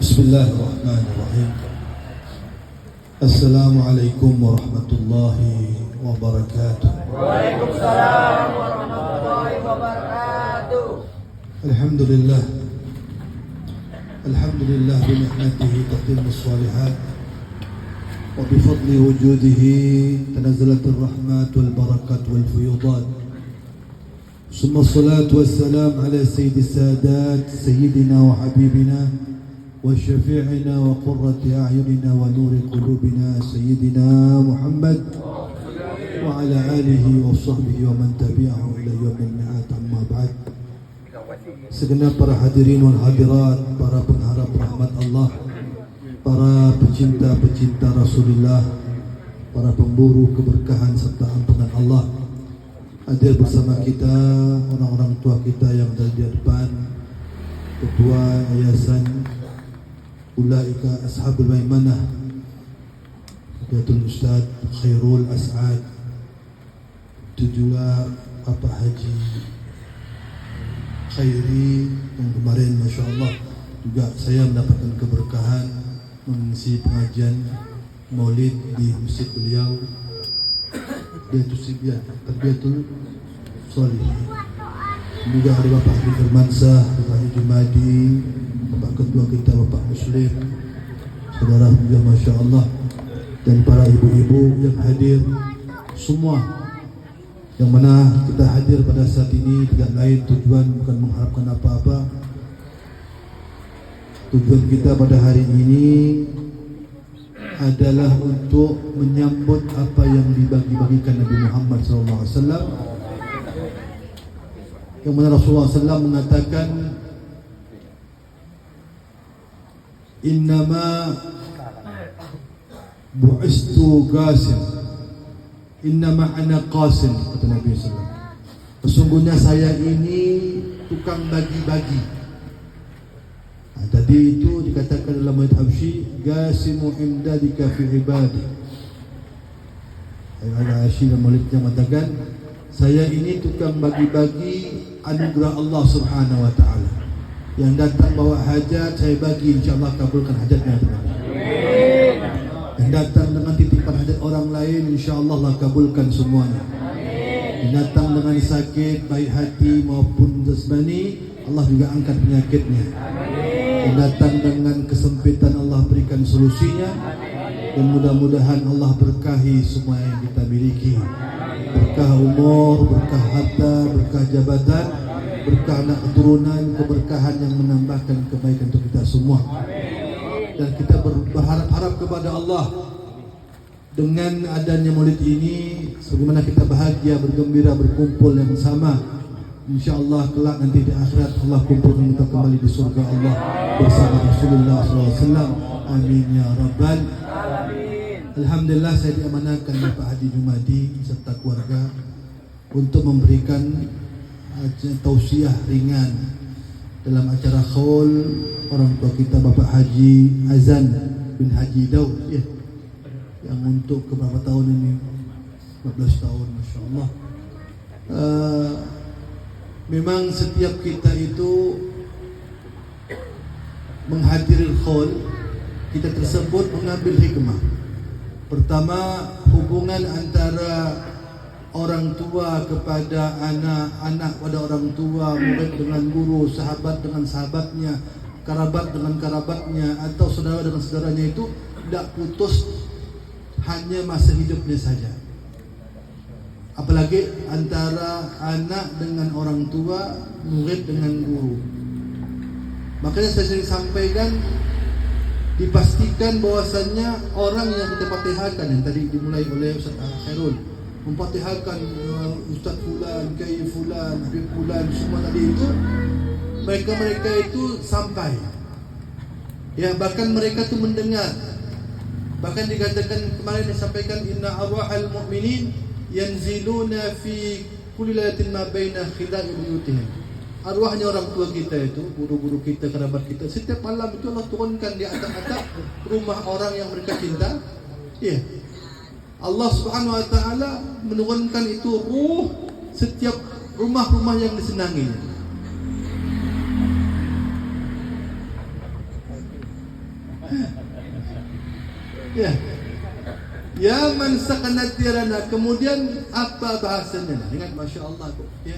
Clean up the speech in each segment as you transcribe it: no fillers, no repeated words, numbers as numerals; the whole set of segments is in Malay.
Bismillahirrahmanirrahim. Assalamualaikum warahmatullahi wabarakatuh. Waalaikumsalam warahmatullahi wabarakatuh. Alhamdulillah. Alhamdulillah bi ni'matihi tatimmu shalihat wa bi fadli wujudihi tanazzalatir rahmat wal barakat wal fuyudat. Summa salatu wassalam ala sayyidis sadat sayyidina wa habibina wa syafi'ina wa qurrati a'yunina wa nuri qulubina sayyidina Muhammad wa ala alihi wa sahbihi wa man tabi'ahu ila yaumil mi'ad, amma ba'd. Segenap para hadirin wal hadirat, para pengharap rahmat Allah, para pecinta-pecinta Rasulullah, para pemburu keberkahan serta ampunan Allah, hadir bersama kita orang-orang tua kita yang ada di depan, ketua yayasan Ulaika Ashabul Maimanah, Datul Ustaz Khairul As'ad, itu juga Bapak Haji Khairi yang kemarin Masya Allah juga saya mendapatkan keberkahan mengisi pengajian maulid di masjid beliau. Dia itu Sibian, Tarbiyatul Shalihin. Juga ada Bapak Haji Firmansyah, Bapak Haji Jumadi, Bapak Ketua kita Bapak Muslim, saudara juga Masya Allah, dan para ibu-ibu yang hadir semua, yang mana kita hadir pada saat ini tidak lain tujuan bukan mengharapkan apa-apa. Tujuan kita pada hari ini adalah untuk menyambut apa yang dibagi-bagikan Nabi Muhammad SAW, yang mana Rasulullah SAW mengatakan, innama bu'istu qasim, innama ana qasim, kata Nabi SAW. Sesungguhnya saya ini tukang bagi-bagi. Tadi itu dikatakan dalam ayat Habsyi, qasimu imdadika fi ibadi. Al-Asy dan Maulidnya mengatakan, saya ini tukang bagi-bagi anugerah Allah Subhanahu wa taala. Yang datang bawa hajat saya bagi, insyaallah kabulkan hajatnya. Yang datang dengan titipan hajat orang lain, insyaallah Allah kabulkan semuanya. Yang datang dengan sakit baik hati maupun jasmani, Allah juga angkat penyakitnya. Yang datang dengan kesempitan, Allah berikan solusinya. Dan mudah-mudahan Allah berkahi semua yang kita miliki. Berkah umur, berkah harta, berkah jabatan, berkah anak keturunan, keberkahan yang menambahkan kebaikan untuk kita semua. Dan kita berharap kepada Allah dengan adanya maulid ini, sebagaimana kita bahagia, bergembira, berkumpul yang sama, insyaallah kelak nanti di akhirat Allah kumpulkan kita kembali di surga Allah bersama Rasulullah SAW. Amin ya Rabbal Alamin. Alhamdulillah saya diamanahkan Bapak Haji Jumadi serta keluarga untuk memberikan tausiah ringan dalam acara khaul orang tua kita Bapak Haji Azan bin Haji Daud, ya, yang untuk beberapa tahun ini 14 tahun, Masya Allah. Memang setiap kita itu menghadiri khaul kita tersebut mengambil hikmah. Pertama, hubungan antara orang tua kepada anak, anak pada orang tua, murid dengan guru, sahabat dengan sahabatnya, kerabat dengan kerabatnya, atau saudara dengan saudaranya itu tidak putus hanya masa hidupnya saja. Apalagi antara anak dengan orang tua, murid dengan guru. Makanya saya sering sampaikan, dipastikan bahwasannya orang yang kita patihakan, yang tadi dimulai oleh Ustaz Khairul, mempatihakan Ustaz Fulan, Kiai Fulan, Habib Fulan, semua tadi itu, mereka itu sampai, ya, bahkan mereka itu mendengar. Bahkan dikatakan kemarin disampaikan, inna arwahal mu'minin yanziluna fi kulli lailatin ma baina khila'i buyutihim. Arwahnya orang tua kita itu, guru-guru kita, kerabat kita, setiap malam itu Allah turunkan di atap-atap rumah orang yang mereka cinta. Ya, Allah Subhanahu wa taala menurunkan itu ruh setiap rumah-rumah yang disenanginya. Ya. Ya man sakanat tirana. Kemudian apa bahasanya? Ingat Masya Allah kok. Ya.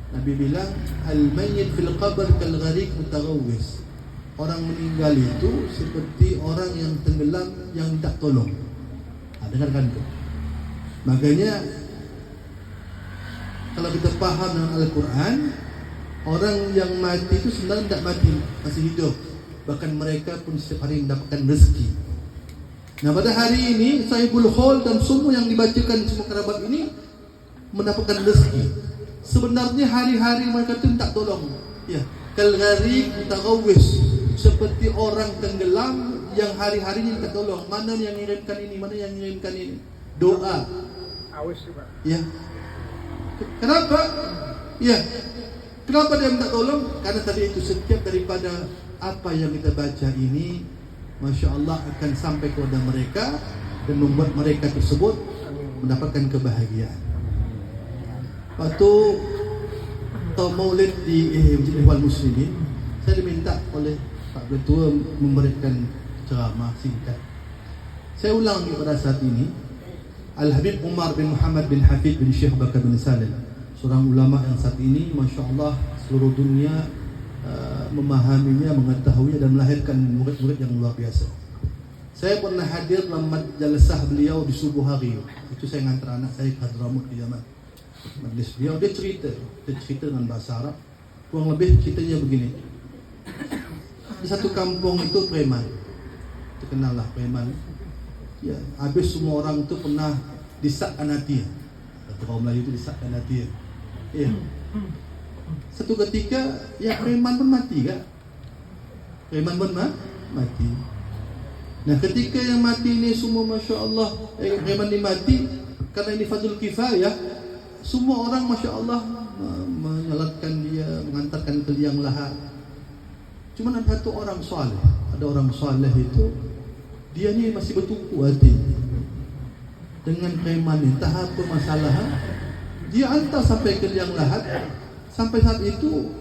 Nabi bilang al-mayyit fil qabr kal gharik mutaghawwis. Orang meninggal itu seperti orang yang tenggelam yang tak tolong. Dengarkan tu. Makanya kalau kita faham dengan Al-Quran, orang yang mati itu sebenarnya tidak mati, masih hidup. Bahkan mereka pun setiap hari mendapatkan rezeki. Nah pada hari ini Sahibul Khol dan semua yang dibacakan semua kerabat ini mendapatkan rezeki. Sebenarnya hari-hari mereka itu tak tolong. Ya, kal gharik mutaghawwis, seperti orang tenggelam yang hari-harinya minta tolong. Mana yang mengirimkan ini, mana yang mengirimkan ini. Doa. Awas juga. Ya. Kenapa? Ya. Kenapa dia minta tolong? Karena tadi itu setiap daripada apa yang kita baca ini, Masya Allah akan sampai kepada mereka dan membuat mereka tersebut mendapatkan kebahagiaan. Waktu atau maulid di Masjid Ikhwan Muslimin, saya diminta oleh Pak Ketua memberikan ceramah singkat. Saya ulang pada saat ini. Al-Habib Umar bin Muhammad bin Hafid bin Syekh Bakar bin Salim, seorang ulama yang saat ini Masya Allah seluruh dunia memahaminya, mengetahuinya dan melahirkan murid-murid yang luar biasa. Saya pernah hadir dalam majelisah beliau di subuh hari. Itu saya ngantar anak saya ke Hadramut di Yaman. Majlis beliau, dia cerita dengan bahasa Arab. Kurang lebih ceritanya begini. Di satu kampung itu preman, terkenallah preman. Ya, habis semua orang itu pernah disakkan hati. Kata orang Melayu itu disakkan hati. Ya. Satu ketika, ya preman pun mati kan? Preman pun mati. Nah, ketika yang mati ini semua Masya Allah, preman ini mati karena ini fadlul kifayah. Semua orang Masya Allah menyalatkan dia, mengantarkan ke liang lahat. Cuma ada satu orang soleh. Ada orang soleh itu, dia ni masih bertumpu hati dengan preman ni. Entah apa masalah, dia hantar sampai ke liang lahat. Sampai saat itu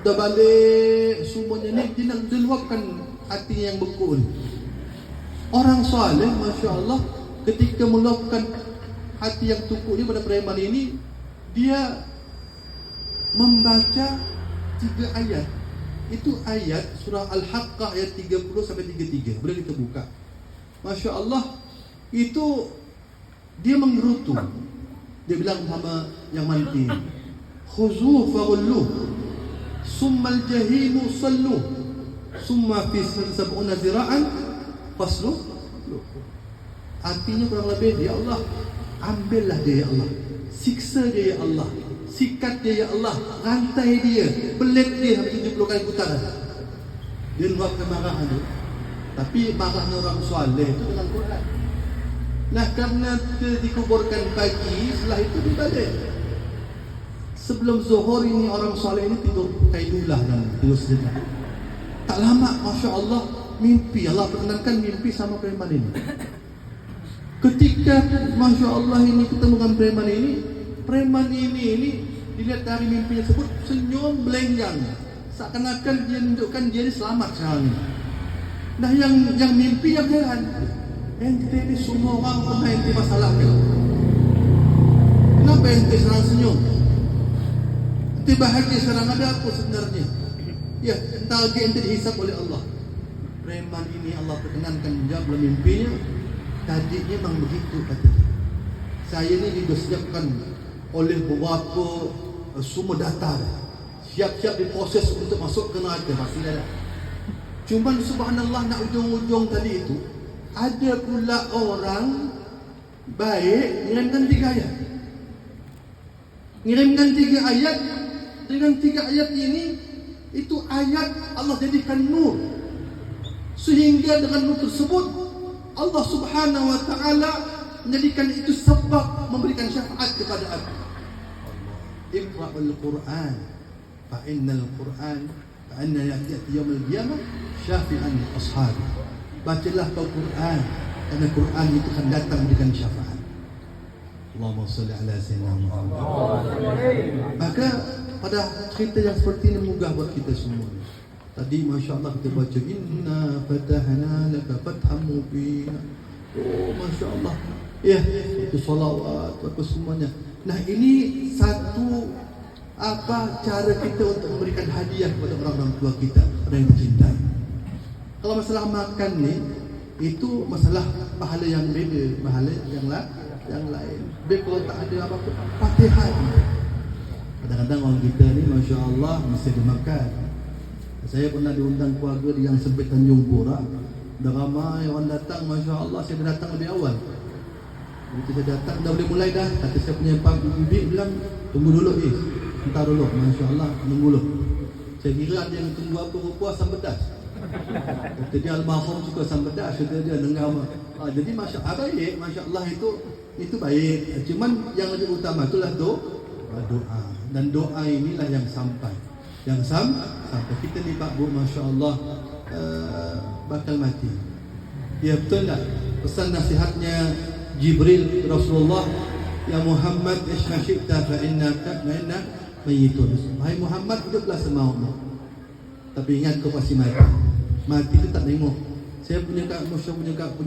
dah balik semuanya ni, dia nak diluapkan hati yang beku ni. Orang soleh Masya Allah ketika meluapkan hati yang tumpuk ni pada preman ini, dia membaca 3 ayat. Itu ayat surah Al-Haqqah ayat 30 sampai 33. Boleh kita buka. Masya Allah, itu dia menggerutu. Dia bilang sama yang mati, khuzuhu faghulluh, summa al-jahimu salluh, summa fi 70 zira'an fasluh. Artinya kurang lebih, ya Allah, ambillah dia ya Allah, siksa dia ya Allah, sikat dia ya Allah, rantai dia, belit dia sampai 70 kali putaran. Dia luapkan marahan tu. Tapi marahnya orang soleh itu dengan Quran. Nah, karena dikuburkan pagi, setelah itu dibalik. Sebelum zuhur ini orang soleh ini tidur kailulah dan tidur sejenak. Tak lama, Masya Allah, mimpi. Allah perkenankan mimpi sama preman ini. Ketika Masya Allah ini ketemu dengan preman ini dilihat dari mimpi tersebut senyum belengang, seakan-akan dia menunjukkan dia ini selamat sekarang ini. Nah yang mimpi yang heran, ente ini semua orang pernah ente masalahkan. Kenapa ente sekarang senyum? Ente bahagia sekarang, ada apa sebenarnya? Ya, entah lagi ente dihisap oleh Allah. Preman ini Allah perkenankan menjawab dalam mimpinya. Tadi memang begitu katanya. Saya ni disiapkan oleh beberapa semua data, siap-siap diproses untuk masuk ke neraka, pasti ada. Cuma subhanallah, nak ujung-ujung tadi itu ada pula orang baik ngirimkan 3 ayat. Ngirimkan 3 ayat. Dengan 3 ayat ini, itu ayat Allah jadikan nur. Sehingga dengan nur tersebut Allah Subhanahu wa taala menjadikan itu sebab memberikan syafaat kepada aku. Iqra'ul Quran fa innal Quran fa inna ya'ti yaumil qiyamah syafi'an li ashabi. Bacalah kau Quran, kerana Quran itu akan datang memberikan syafaat. Allahumma shalli ala sayyidina Muhammad. Maka pada cerita yang seperti ini mudah buat kita semua. Tadi Masya Allah kita baca, inna fatahna laka fatham mubina Oh, Masya Allah. Ya, itu solawat, apa semuanya. Nah, ini satu cara kita untuk memberikan hadiah kepada orang-orang tua kita, orang yang dicintai. Kalau masalah makan ni, itu masalah pahala yang beda, pahala yang lain. Tapi kalau tak ada apa-apa, Fatihah. Kadang-kadang orang kita ni, Masya Allah, mesti ada makan. Saya pernah diundang keluarga di yang sempit Tanjung Pura. Dah ramai orang datang, Masya Allah, saya dah datang lebih awal. Begitu saya datang, dah boleh mulai dah. Kata saya punya bibi bilang, tunggu dulu entar dulu, Masya Allah, tunggu dulu. Saya kira dia yang tunggu apa, rupa asam pedas. Kata dia almarhum suka asam pedas, kata dia dengar. Jadi Masya Allah, baik, Masya Allah itu baik. Cuman yang lebih utama itulah doa. Dan doa inilah yang sampai. Sampai kita ni Pak Bu, Masya Allah, bakal mati. Ya betul tak? Pesan nasihatnya Jibril Rasulullah, ya Muhammad ishma syi'ta fa innaka mayyitun. Hai Muhammad, hiduplah semaumu. Tapi ingat kau pasti mati. Mati itu tak tengok. Saya punya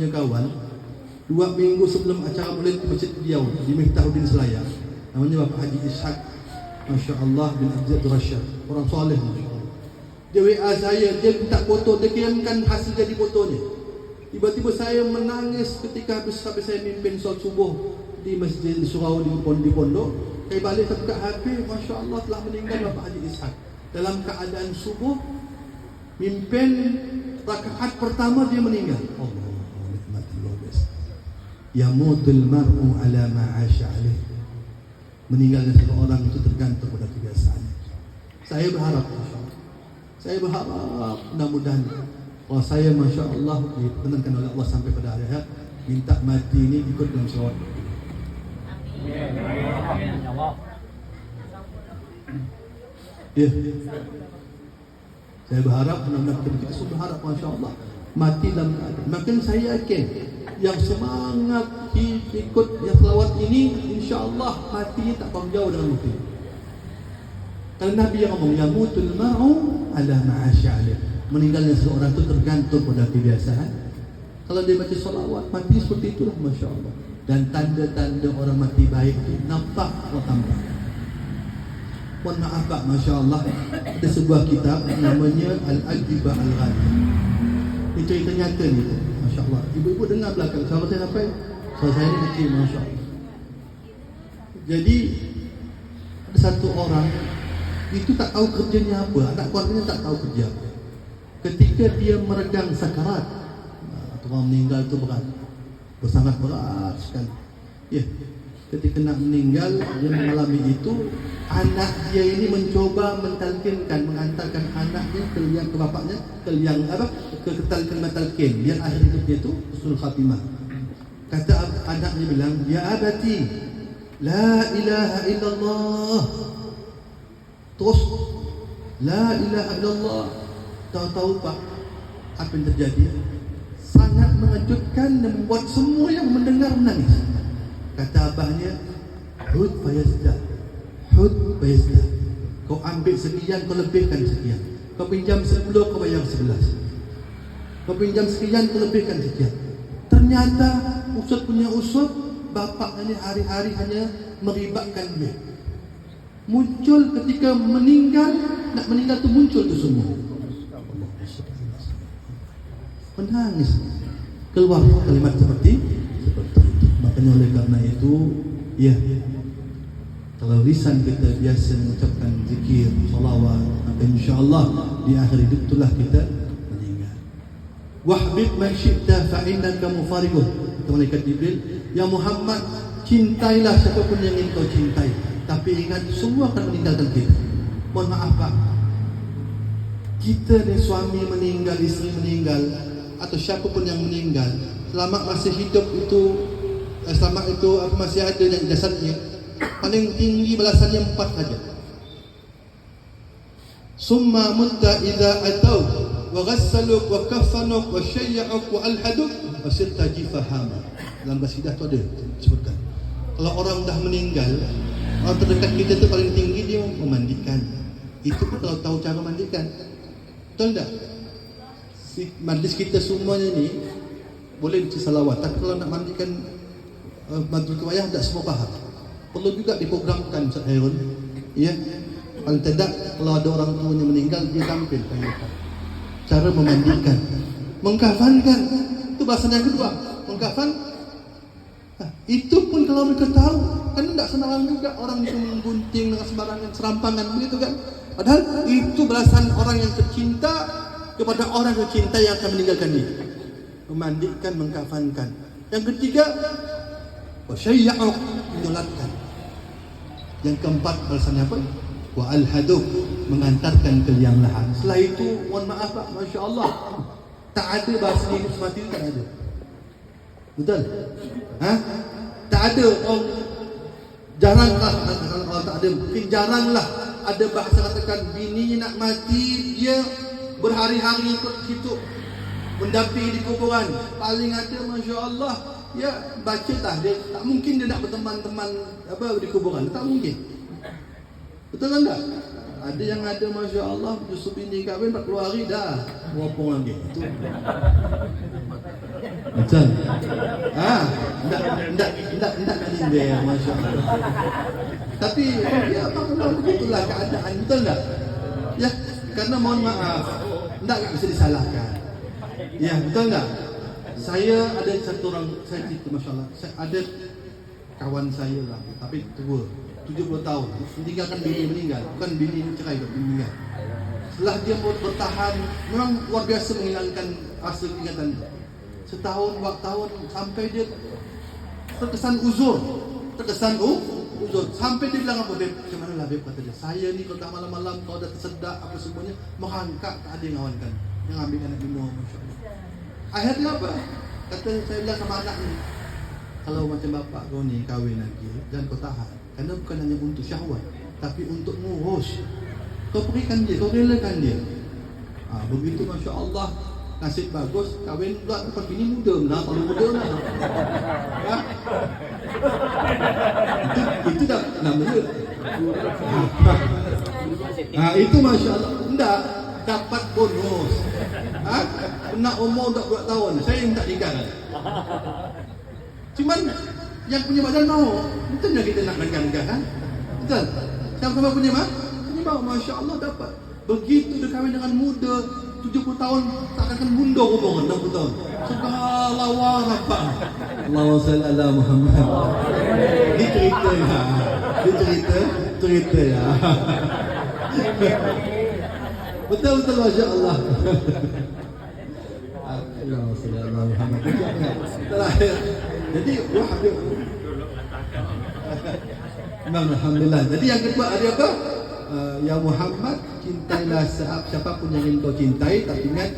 kawan 2 minggu sebelum acara Maulid di Masjid Riau di Miftahuddin Selayar. Namanya Bapak Haji Ishak, Masya Allah bin Abdul Rashid, orang soleh. Dia WA saya, dia minta foto, dia kirimkan hasil jadi fotonya. Tiba-tiba saya menangis ketika habis saya mimpin solat subuh di masjid di surau di pondok. Saya balik saya buka HP, Masya Allah telah meninggal Bapak Haji Ishak. Dalam keadaan subuh, mimpin rakaat pertama dia meninggal. Allah, nikmatullah biasa. Yamutul mar'u ala ma'asha alaih. Meninggalnya seseorang itu tergantung pada kebiasaannya. Saya berharap, mudah-mudahan kalau saya Masya Allah diperkenankan oleh Allah sampai pada hari akhirat, minta mati ini ikut dalam syawal. Ya. Saya berharap, mudah-mudahan kita semua berharap Masya Allah mati dalam keadaan. Makin saya yakin yang semangat ikut yang selawat ini, insya Allah matinya tak paling jauh dengan mati. Kalau Nabi yang ngomong, yamutul mar'u ala ma'asya'alih. Meninggalnya seseorang itu tergantung pada kebiasaan. Kalau dia baca salawat, mati seperti itulah, Masya Allah. Dan tanda-tanda orang mati baik itu nampak atau tampak. Mohon maaf Pak, Masya Allah, ada sebuah kitab namanya Al-Ajibah Al-Ghani. Itu cerita nyata ni, Masya Allah. Ibu-ibu dengar belakang, sahabat saya sampai, sahabat saya ni kecil, Masya Allah. Jadi ada satu orang itu tak tahu kerjanya apa, anak keluarganya tak tahu kerja apa. Ketika dia meregang sakarat, orang meninggal itu berat, sangat berat sekali. Ya, ketika nak meninggal, dia mengalami itu. Anak dia ini mencoba mentalkinkan, mengantarkan anaknya ke bapaknya, ke talqin talqin, biar akhir hidupnya itu husnul khatimah. Kata anaknya bilang, ya abati, la ilaha illallah. Terus la ilaha illallah. Tahu-tahu Pak, apa yang terjadi? Sangat mengejutkan dan membuat semua yang mendengar menangis. Kata abahnya, hud fayazdah, hud fayazdah. Kau ambil sekian, kau lebihkan sekian. Kau pinjam 10, kau bayar 11. Kau pinjam sekian, kau lebihkan sekian. Ternyata usut punya usut, bapaknya hari-hari hanya meribatkan dia. Muncul ketika nak meninggal tu muncul tu semua. Menangis, keluar kalimat seperti itu. Makanya oleh karena itu, ya, kalau lisan kita biasa mengucapkan zikir, salawat, maka insya-Allah di akhir hidup itulah kita meninggal. Wahbib man syi'ta fa innaka mufariquh. Kata malaikat Jibril, ya Muhammad, cintailah siapapun yang ingin kau cintai, tapi ingat semua akan meninggalkan kita. Mohon maaf Pak, kita ni suami meninggal, isteri meninggal, atau siapapun yang meninggal, selama masih hidup itu, selama itu masih ada yang jasadnya, paling tinggi balasannya 4 saja. Summa mutta idza atau wa ghassaluk wa kaffanuk wa syayya'uk wa alhaduk wa sirta jifahama. Dalam qasidah tu ada sebutkan, kalau orang dah meninggal, orang terdekat kita tu paling tinggi dia memandikan. Itu pun kalau tahu cara mandikan. Betul tak? Majlis kita semuanya ni boleh baca salawat. Tapi kalau nak mandikan maghrib wayah tak semua faham. Perlu juga diprogramkan Ustaz Khairul. Ya. Paling tidak kalau ada orang tuanya meninggal dia tampil cara memandikan, mengkafankan. Itu bahasan yang kedua, mengkafan. Itu pun kalau mereka tahu, kan tidak senang juga orang itu menggunting dengan sembarangan serampangan begitu kan. Padahal itu balasan orang yang tercinta kepada orang yang cinta yang akan meninggalkan dia. Memandikan, mengkafankan. Yang ketiga, wasyayya'u, menyolatkan. Yang keempat balasannya apa? Wa al-hadu, mengantarkan ke liang lahat. Setelah itu, mohon maaf Pak, Masya Allah, tak ada bahasa hidup semati itu, tak ada. Betul? Tak ada. Jaranglah, kalau tak ada, mungkin jaranglah ada bahasa katakan bininya nak mati, dia berhari-hari ikut situ mendampingi di kuburan. Paling ada Masya Allah, ya baca tahlil. Tak mungkin dia nak berteman-teman di kuburan, tak mungkin. Betul kan tak? Ada yang ada Masya Allah, justru bini kahwin 40 hari dah meropong lagi. Itu betul? Enggak dia Masya Allah. Tapi ya begitulah keadaan, betul tak? Ya, karena mohon maaf, enggak bisa disalahkan. Ya, betul tak? Saya ada satu orang, saya cerita Masya Allah, saya ada kawan saya lah, tapi tua, 70 tahun, meninggalkan bini meninggal, bukan bini cerai, tapi meninggal. Setelah dia bertahan, memang luar biasa menghilangkan rasa ingatan. Setahun, 2 tahun, sampai dia terkesan uzur. Sampai dia bilang apa, Beb, macam mana lah Beb, kata dia, saya ni kalau tak malam-malam, kalau dah tersedak apa semuanya, merangkak, tak ada yang ngawankan, yang ambil anak minum, Masya Allah. Akhirnya apa? Kata saya bilang sama anak ni, kalau macam bapak kau ni kahwin lagi, jangan kau tahan. Kerana bukan hanya untuk syahwat, tapi untuk ngurus. Kau berikan dia, kau relakan dia. Begitu Masya Allah, nasib bagus, kahwin pula dapat bini muda lah, kalau muda lah. Itu dah namanya. Itu Masya Allah, enggak dapat bonus. Nak umur dah 2 tahun, saya minta nikah. Cuman yang punya badan mau, betul tak kita nak nikah kan? Betul? Siapa punya mau, Masya Allah dapat. Begitu dia kahwin dengan muda, 70 tahun, tak akan mundur hubungan 60 tahun. Segala warabah. Allahumma salli ala Muhammad. Ini cerita ya. Betul Masya Allah. Allahumma salli ala Muhammad. Terakhir. Jadi Alhamdulillah. Jadi yang kedua ada apa? Ya Muhammad, cintailah siapapun yang ingin kau cintai, tapi ingat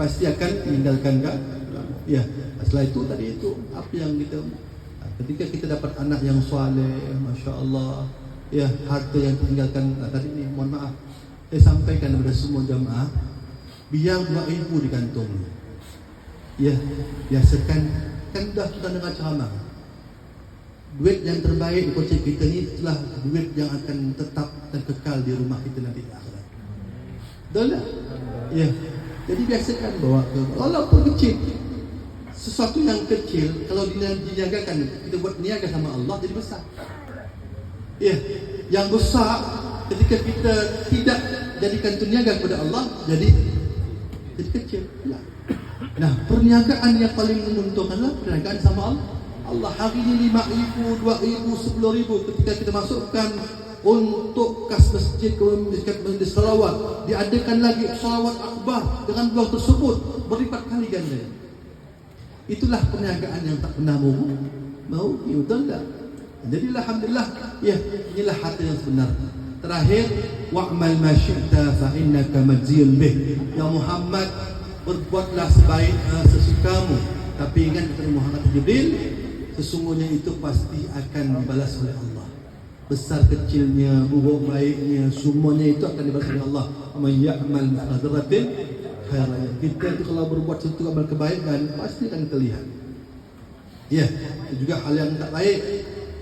pasti akan meninggalkan kau. Ya, setelah itu tadi itu apa yang kita, ketika kita dapat anak yang soleh, Masya Allah, ya harta yang ditinggalkan tadi ini, mohon maaf, saya sampaikan kepada semua jamaah, biar 2,000 di kantong. Ya, biasakan, kan dah kita dengar ceramah. Duit yang terbaik di kocek kita ni itulah duit yang akan tetap dan kekal di rumah kita nanti di akhirat. Betul tak? Ya. Jadi biasakan bawa ke, walaupun kecil, sesuatu yang kecil kalau diniagakan, kita buat niaga sama Allah jadi besar. Ya. Yang besar ketika kita tidak jadikan itu niaga kepada Allah jadi kecil. Ya. Nah, perniagaan yang paling menguntungkanlah perniagaan sama Allah. Hari ini 5,000, 2,000, 10,000 ketika kita masukkan untuk kas masjid, kemudian masjid salawat, diadakan lagi salawat akbar dengan uang tersebut berlipat kali ganda. Itulah perniagaan yang tak pernah mau, betul tak? Jadi alhamdulillah, ya inilah harta yang sebenar. Terakhir, wa'mal ma syi'ta fa innaka majziyun bih. Ya Muhammad, berbuatlah sebaik sesukamu, tapi ingat kata Muhammad Jibril, sesungguhnya itu pasti akan dibalas oleh Allah. Besar kecilnya, buruk baiknya, semuanya itu akan dibalas oleh Allah. Amman ya'mal mithqala khairan. Kita itu kalau berbuat sesuatu amal kebaikan pasti akan terlihat. Ya, itu juga hal yang tak baik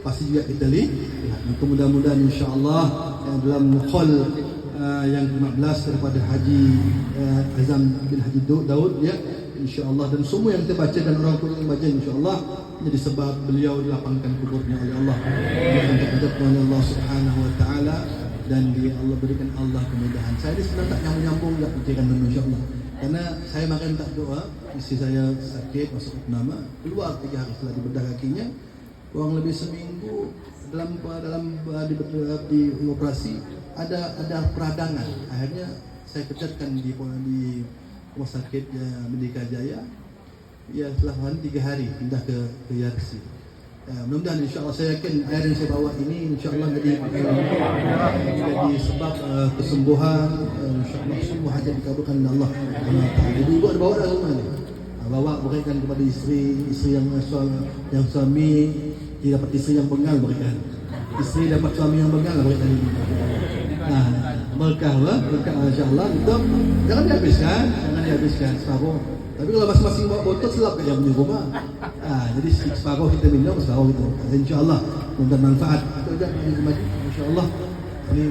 pasti juga kita lihat. Maka mudah-mudahan insya-Allah dalam mukhal yang ke-15 daripada Haji Azam bin Haji Daud, ya, insya-Allah, dan semua yang kita baca dan orang tua yang baca insya-Allah jadi sebab beliau dilapangkan kuburnya oleh Allah. Diangkat oleh Allah Subhanahu wa taala, dan Allah berikan Allah kemudahan. Saya ini sebenarnya tak nyambung enggak pikiran dulu insya-Allah. Karena saya makan tak doa, istri saya sakit masuk opname, keluar 3 hari setelah dibedah kakinya, kurang lebih seminggu dalam di operasi ada peradangan. Akhirnya saya ketatkan di rumah sakit Merdeka Jaya. Ya setelah 3 hari pindah ke Yarsi. Mudah-mudahan insya-Allah, saya yakin air yang saya bawa ini insya-Allah jadi sebab kesembuhan, insya-Allah semua hajat dikabulkan oleh Allah. Jadi ibu ada bawa dalam rumah ni. Bawa berikan kepada isteri yang suami dia dapat isteri yang bengal, berikan. Isteri dapat suami yang bengal, berikan. Nah, berkah insya-Allah itu jangan dihabiskan separuh. Tapi kalau masing-masing bawa botol selap ke yang punya rumah. Jadi separuh kita minum, separuh kita. Insya-Allah mudah manfaat. Itu dah maju insya-Allah. Ini